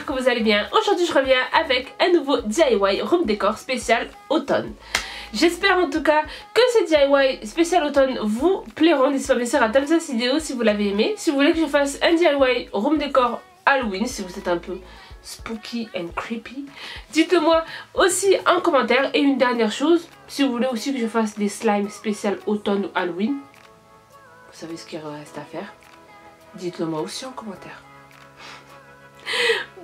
j'espère que vous allez bien. Aujourd'hui je reviens avec un nouveau DIY room décor spécial automne. J'espère en tout cas que ces DIY spécial automne vous plairont. N'hésitez pas bien sûr à thumb cette vidéo si vous l'avez aimé. Si vous voulez que je fasse un DIY room décor Halloween, si vous êtes un peu spooky and creepy, dites-le moi aussi en commentaire. Et une dernière chose, si vous voulez aussi que je fasse des slimes spécial automne ou Halloween, vous savez ce qu'il reste à faire, dites-le moi aussi en commentaire.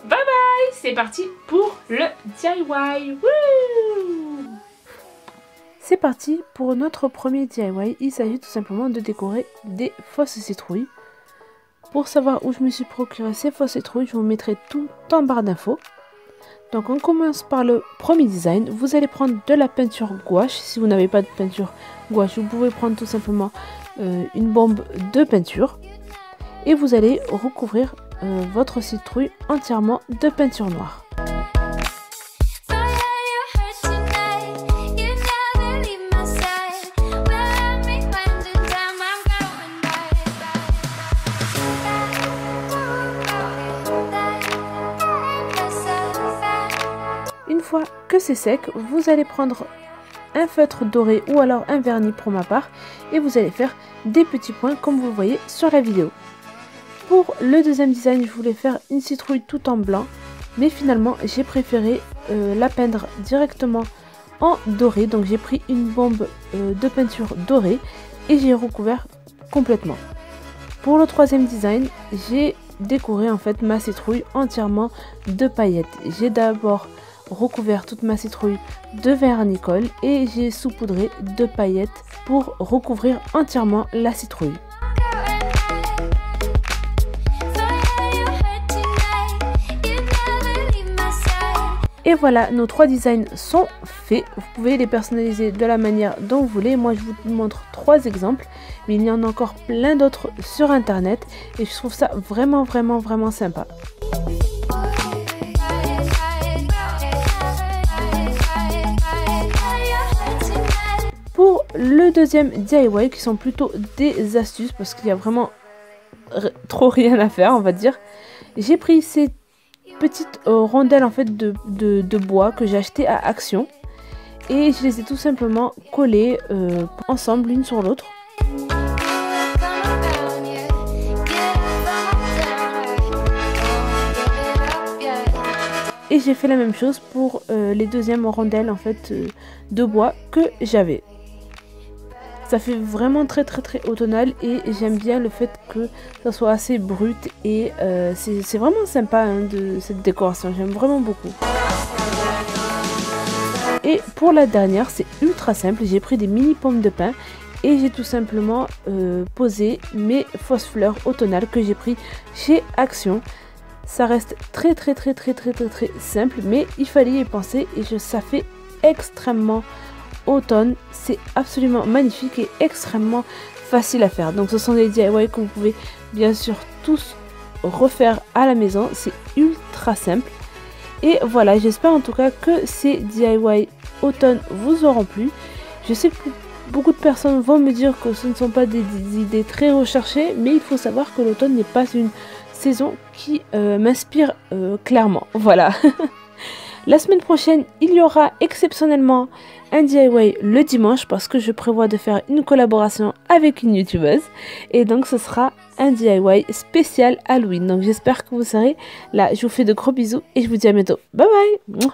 Bye bye, c'est parti pour le DIY. Woo! C'est parti pour notre premier DIY. Il s'agit tout simplement de décorer des fausses citrouilles. Pour savoir où je me suis procuré ces fausses citrouilles, je vous mettrai tout en barre d'infos. Donc on commence par le premier design. Vous allez prendre de la peinture gouache. Si vous n'avez pas de peinture gouache, vous pouvez prendre tout simplement une bombe de peinture. Et vous allez recouvrir votre citrouille entièrement de peinture noire. Une fois que c'est sec, vous allez prendre un feutre doré ou alors un vernis pour ma part et vous allez faire des petits points comme vous voyez sur la vidéo. Pour le deuxième design, je voulais faire une citrouille tout en blanc, mais finalement j'ai préféré la peindre directement en doré. Donc j'ai pris une bombe de peinture dorée et j'ai recouvert complètement. Pour le troisième design, j'ai décoré en fait ma citrouille entièrement de paillettes. J'ai d'abord recouvert toute ma citrouille de vernis colle et j'ai saupoudré de paillettes pour recouvrir entièrement la citrouille. Et voilà, nos trois designs sont faits. Vous pouvez les personnaliser de la manière dont vous voulez. Moi, je vous montre trois exemples, mais il y en a encore plein d'autres sur internet et je trouve ça vraiment sympa. Pour le deuxième DIY, qui sont plutôt des astuces parce qu'il y a vraiment trop rien à faire, on va dire, j'ai pris ces petites rondelles en fait de bois que j'ai acheté à Action et je les ai tout simplement collées ensemble l'une sur l'autre. Et j'ai fait la même chose pour les deuxièmes rondelles en fait de bois que j'avais. Ça fait vraiment très automnal et j'aime bien le fait que ça soit assez brut et c'est vraiment sympa hein, de cette décoration, j'aime vraiment beaucoup. Et pour la dernière, c'est ultra simple, j'ai pris des mini pommes de pin et j'ai tout simplement posé mes fausses fleurs automnales que j'ai pris chez Action. Ça reste très simple, mais il fallait y penser et ça fait extrêmement automne. C'est absolument magnifique et extrêmement facile à faire. Donc ce sont des DIY que vous pouvez bien sûr tous refaire à la maison. C'est ultra simple. Et voilà, j'espère en tout cas que ces DIY automne vous auront plu. Je sais que beaucoup de personnes vont me dire que ce ne sont pas des idées très recherchées, mais il faut savoir que l'automne n'est pas une saison qui m'inspire clairement. Voilà. La semaine prochaine, il y aura exceptionnellement un DIY le dimanche parce que je prévois de faire une collaboration avec une youtubeuse. Et donc ce sera un DIY spécial Halloween. Donc j'espère que vous serez là. Je vous fais de gros bisous et je vous dis à bientôt. Bye bye.